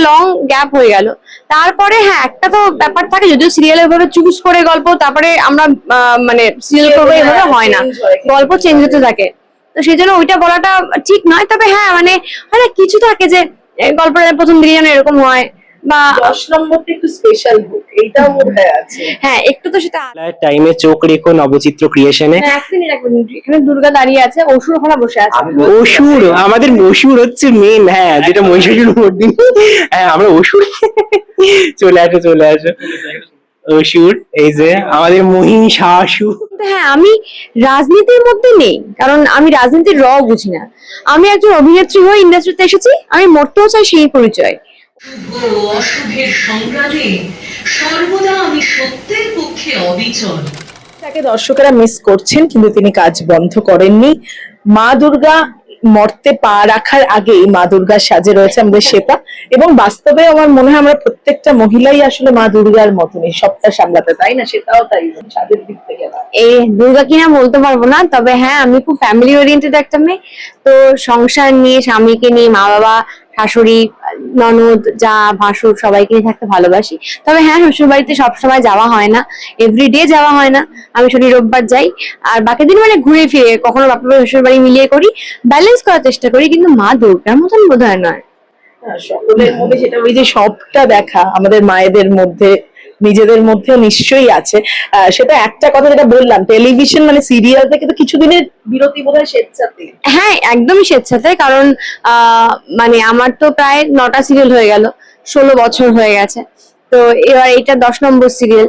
Long gap হয়ে গেল। তারপরে হ্যাঁ একটা তো ব্যাপার থাকে, যদিও সিরিয়ালের ভাবে চুজ করে গল্প তারপরে আমরা মানে সিরিয়াল করবো এভাবে হয় না, গল্প চেঞ্জ হতে থাকে। তো সেই জন্য ওইটা বলাটা ঠিক নয়। তবে হ্যাঁ মানে হয় না, কিছু থাকে যে গল্পটা প্রথম দিকে যেন এরকম হয়, বা 10 নম্বরটা একটু স্পেশাল হোক, এইটাও বোধহয় আছে। হ্যাঁ একটু তো সেটা। টাইমে চোখ রেখো নবচিত্র ক্রিয়েশনে। এক মিনিট, এখানে দুর্গা দাঁড়িয়ে আছে, অসুর ওখানে বসে আছে। অসুর, আমাদের অসুর হচ্ছে মেন, হ্যাঁ যেটা মহিষাসুর মর্দিনী, হ্যাঁ আমরা অসুর। চলে আসো অসুর, এই যে আমাদের মহিষাসুর। হ্যাঁ আমি রাজনীতির মধ্যে নেই, কারণ আমি রাজনীতির র বুঝি না। আমি একজন অভিনেত্রী হয়ে ইন্ডাস্ট্রিতে এসেছি, আমি মরতেও চাই সেই পরিচয়। শুভ ও অশুভের সংগ্রামে সর্বদা আমি সত্যের পক্ষে অবিচল। তাকে দর্শকেরা মিস করছেন, কিন্তু তিনি কাজ বন্ধ করেননি। মা দুর্গা মর্তে পা রাখার আগেই মা দুর্গার সাজে রয়েছে আমাদের শ্বেতা, এবং বাস্তবে আমার মনে হয় আমরা প্রত্যেকটা মহিলাই আসলে মা দুর্গার মতনই সবটা সামলাতে, তাই না? সেটাও তাই সাজের দিক থেকে না। এই দুর্গা কিনা বলতে পারবো না, তবে হ্যাঁ আমি খুব ফ্যামিলি ওরিয়েন্টেড একটা মেয়ে। তো সংসার নিয়ে, স্বামীকে নিয়ে, মা বাবা, শাশুড়ি, ননদ, যা, ভাসুর সবাইকে নিয়ে থাকতে ভালোবাসি। তবে হ্যাঁ শ্বশুর বাড়িতে সবসময় যাওয়া হয় না, এভরিডে যাওয়া হয় না। আমি শনি রোববার যাই, আর বাকি দিন মানে ঘুরে ফিরে কখনো বাপের বাড়ি শ্বশুর বাড়ি মিলিয়ে করি, ব্যালেন্স করার চেষ্টা করি। কিন্তু মা দুর্গার মতন বোধ হয় নয়। সকলের মধ্যে সেটা, ওই যে সবটা দেখা আমাদের মায়েদের মধ্যে, নিজেদের মধ্যে নিশ্চয়ই আছে। সেটা একটা কথা যেটা বললাম, টেলিভিশন মানে সিরিয়াল থেকে তো কিছুদিনের বিরতি বোধহয় স্বেচ্ছাতে। হ্যাঁ একদমই স্বেচ্ছাতে, কারণ মানে আমার তো প্রায় 9টা সিরিয়াল হয়ে গেল, 16 বছর হয়ে গেছে। তো এবার এটা 10 নম্বর সিরিয়াল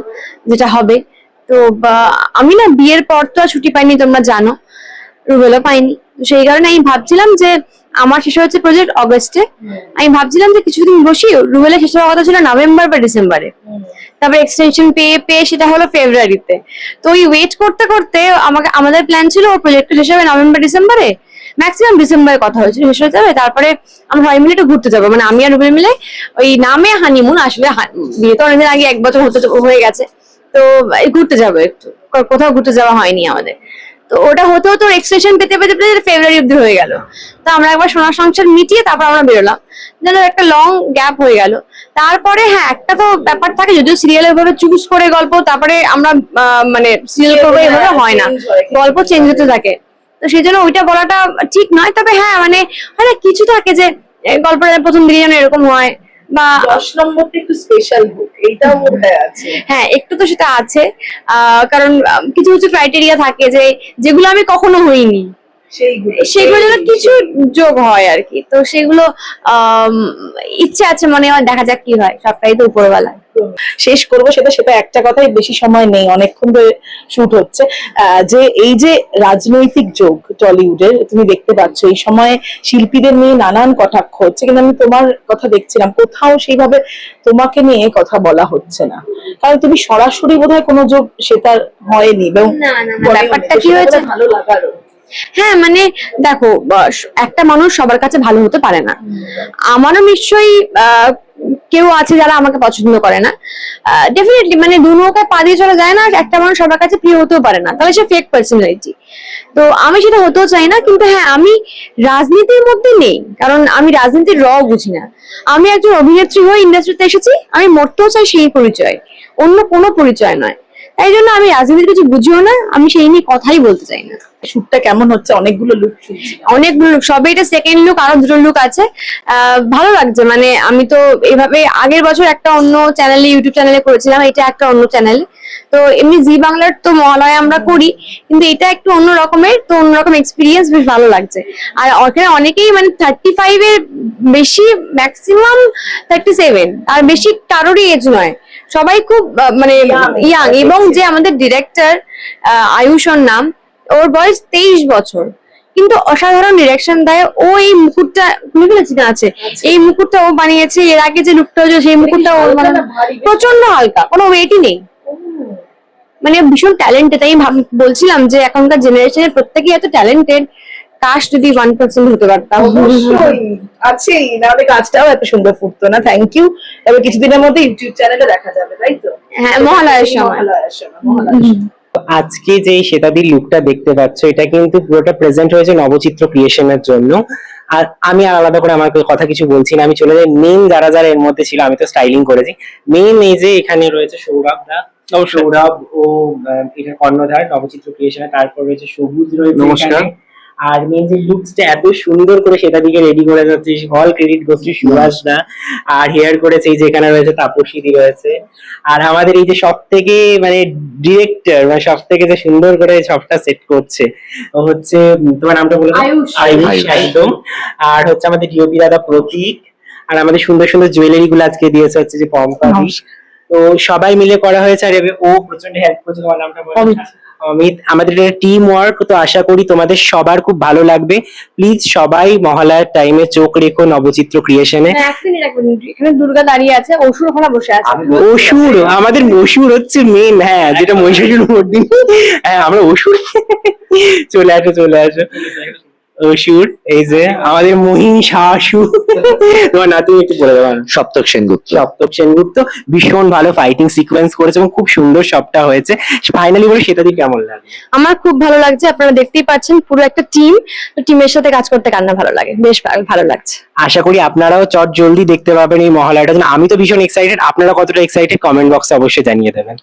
যেটা হবে। তো আমি না বিয়ের পর তো আর ছুটি পাইনি, তোমরা জানো, রুবেলও পাইনি। তো সেই কারণে আমি ভাবছিলাম যে আমার শেষ হচ্ছে প্রজেক্ট অগস্টে, আমি ভাবছিলাম যে কিছুদিন বসি। রুবেলের শেষ হওয়ার কথা ছিল নভেম্বর বা ডিসেম্বরে, তারপর এক্সটেনশন পেয়ে পেয়ে সেটা হলো ফেব্রুয়ারিতে। তো ওই ওয়েট করতে করতে আমাদের প্ল্যান ছিল ওর প্রজেক্ট শেষ হবে নভেম্বর ডিসেম্বরে, ম্যাক্সিমাম ডিসেম্বরে কথা হয়েছিল শেষ হয়ে যাবে। তারপরে আমরা সবাই মিলে একটু ঘুরতে যাবো, মানে আমি আর রুবেল মিলে, ওই নামে হানিমুন, আসলে বিয়ে তো অনেকদিন আগে, 1 বছর হয়ে গেছে। তো ঘুরতে যাবো একটু, কোথাও ঘুরতে যাওয়া হয়নি আমাদের। তো ওটা হতে হতে এক্সটেনশন পেতে পেতে পেতে ফেব্রুয়ারি অব্দি হয়ে গেল। তো আমরা একবার সোনার সংসার মিটিয়ে তারপর আমরা বেরোলাম, যেন একটা লং গ্যাপ হয়ে গেল। তারপরে হ্যাঁ একটা তো ব্যাপার থাকে, যদিও সিরিয়ালের ভাবে চুজ করে গল্প তারপরে আমরা মানে সিরিয়াল করবো এভাবে হয় না, গল্প চেঞ্জ হতে থাকে। তো সেই জন্য ওইটা বলাটা ঠিক নয়। তবে হ্যাঁ মানে হয় না, কিছু থাকে যে গল্পটা প্রথম দিকে যেন এরকম হয়, বা 10 নম্বরটা একটু স্পেশাল হোক, এইটাও বোধহয় আছে। হ্যাঁ একটু তো সেটা আছে, কারণ কিছু কিছু ক্রাইটেরিয়া থাকে যে যেগুলো আমি কখনো হইনি, সেগুলো যেন কিছু যোগ হয় আর কি। তো সেগুলো ইচ্ছে আছে, মনে হয় দেখা যাক কি হয়, সবটাই তো উপরওয়ালা। শেষ করবো সেটা একটা কথাই, বেশি সময় নেই, অনেকক্ষণ ধরে শুট হচ্ছে। যে এই যে রাজনৈতিক যোগ টলিউডের, তুমি দেখতে পাচ্ছ এই সময়ে শিল্পীদের নিয়ে নানান কটাক্ষ হচ্ছে, কিন্তু আমি তোমার কথা দেখছিলাম কোথাও সেইভাবে তোমাকে নিয়ে কথা বলা হচ্ছে না, কারণ তুমি সরাসরি বোধহয় কোনো যোগ সেটা হয়নি। এবং ব্যাপারটা কি হয়েছে, ভালো লাগারও। হ্যাঁ মানে দেখো, একটা মানুষ সবার কাছে ভালো হতে পারে না। আমারও নিশ্চয়ই কেউ আছে যারা আমাকে পছন্দ করে না, ডেফিনেটলি, মানে দু নৌকায় পা দিয়ে চলা যায় না, একটা মানুষ সবার কাছে প্রিয় হতেও পারে না, তাহলে সে ফেক পার্সোনালিটি। তো আমি সেটা হতেও চাই না। কিন্তু হ্যাঁ আমি রাজনীতির মধ্যে নেই, কারণ আমি রাজনীতির র বুঝি না। আমি একজন অভিনেত্রী হয়ে ইন্ডাস্ট্রিতে এসেছি, আমি মরতেও চাই সেই পরিচয়, অন্য কোনো পরিচয় নয়। তাই জন্য আমি রাজনীতির কিছু বুঝিও না, আমি সেই নিয়ে কথাই বলতে চাই না। শুটটা কেমন হচ্ছে? অনেকগুলো লুক শুনছি। অনেকগুলো লুক, সবে এটা সেকেন্ড লুক, আরো 2টো লুক আছে। ভালো লাগছে, মানে আমি তো এভাবে আগের বছর একটা অন্য চ্যানেলে, ইউটিউব চ্যানেলে করেছিলাম, এটা একটা অন্য চ্যানেলে। তো এমনি জি বাংলার তো মহালয়া আমরা করি, কিন্তু এটা একটু অন্য রকমের, তো অন্যরকম এক্সপিরিয়েন্স, বেশ ভালো লাগছে। আর ওখানে অনেকেই মানে 35 এর বেশি, ম্যাক্সিমাম 37, আর বেশি কারোরই এজ নয়, সবাই খুব মানে ইয়াং। এবং যে আমাদের ডিরেক্টর আয়ুষর নাম, ওর বয়স 23 বছর, কিন্তু অসাধারণ ডিরেকশন দেয়। ও এই মুকুটটা ভুলে ফেলেছি না, আছে এই মুকুটটা ও বানিয়েছে। এর আগে যে লুকটা হয়েছে সেই মুকুটটা ওর বানানো, প্রচন্ড হালকা, কোনো ওয়েটই নেই, মানে ভীষণ ট্যালেন্টেড। তাই বলছিলাম যে এখনকার জেনারেশনের প্রত্যেকেই এত ট্যালেন্টেড, কাশ যদি 1% হতে পারতাম। আছেই, নাহলে কাজটাও এত সুন্দর ফুটতো না। Thank you. এবার কিছুদিনের মধ্যে ইউটিউব চ্যানেলে দেখা যাবে, তাই তো? হ্যাঁ মহালয়ার সময়। আজকে যে শ্বেতাদির লুকটা দেখতে পাচ্ছ, এটা কিন্তু পুরোটা প্রেজেন্ট হয়েছে নবচিত্র ক্রিয়েশনের জন্য। আর আমি আর আলাদা করে আমার কথা কিছু বলছি না, আমি চলে যাই মেন যারা যারা এর মধ্যে ছিল। আমি তো স্টাইলিং করেছি। মেন এই যে এখানে রয়েছে সৌরভ দা, সৌরভ ও এটা কর্ণধার নবচিত্র ক্রিয়েশনে। তারপর রয়েছে সবুজ রয়েছে নমস্কার। এখানে। আর মেন যে লুকসটা এত সুন্দর করে সেটা দিকে রেডি করে যাচ্ছে, all credit goes to Subhash da. আর হেয়ার করেছে এই যে এখানে রয়েছে তাপসী দি রয়েছে। আর আমাদের এই যে সব থেকে মানে ডিরেক্টর, মানে সব থেকে যে সুন্দর করে সবটা সেট করছে ও হচ্ছে তোমার নামটা বলে দাও। আয়ুষ। আয়ুষ আয়ুষ। একদম। আর হচ্ছে আমাদের ডিওপি দাদা প্রতীক। আর আমাদের সুন্দর সুন্দর জুয়েলারি গুলো আজকে দিয়েছে হচ্ছে যে পম্পাদি। তো সবাই মিলে করা হয়েছে। আর ও প্রচন্ড হেল্প করছে। তোমার নামটা বলো। অমিত। অমিত। আমাদের এটা টিম ওয়ার্ক, তো আশা করি তোমাদের সবার খুব ভালো লাগবে। প্লিজ সবাই মহালয়ার টাইমে চোখ রেখো নবচিত্র ক্রিয়েশনে। এক মিনিট এক মিনিট, এখানে দুর্গা দাঁড়িয়ে আছে, অসুর ওখানে বসে আছে। অসুর, আমাদের অসুর হচ্ছে মেন, হ্যাঁ, যেটা মহিষাসুর মর্দিনী। হ্যাঁ, আমরা অসুর। চলে আসো চলে আসো। অসুর এই যে আমাদের মহিষাসুর। তোমার নাতি একটু বলে দেবো। সপ্তক সেনগুপ্ত। সপ্তক সেনগুপ্ত ভীষণ ভালো ফাইটিং সিকোয়েন্স করেছে এবং খুব সুন্দর সবটা হয়েছে। ফাইনালি বলে সেটা দিয়ে কেমন লাগে? আমার খুব ভালো লাগছে, আপনারা দেখতেই পাচ্ছেন পুরো একটা টিম, তো টিমের সাথে কাজ করতে কার না ভালো লাগে, বেশ ভালো লাগছে। আশা করি আপনারাও চট জলদি দেখতে পাবেন এই মহালয়াটা। আমি তো ভীষণ এক্সাইটেড। আপনারা কতটা এক্সাইটেড কমেন্ট বক্সে অবশ্যই জানিয়ে দেবেন।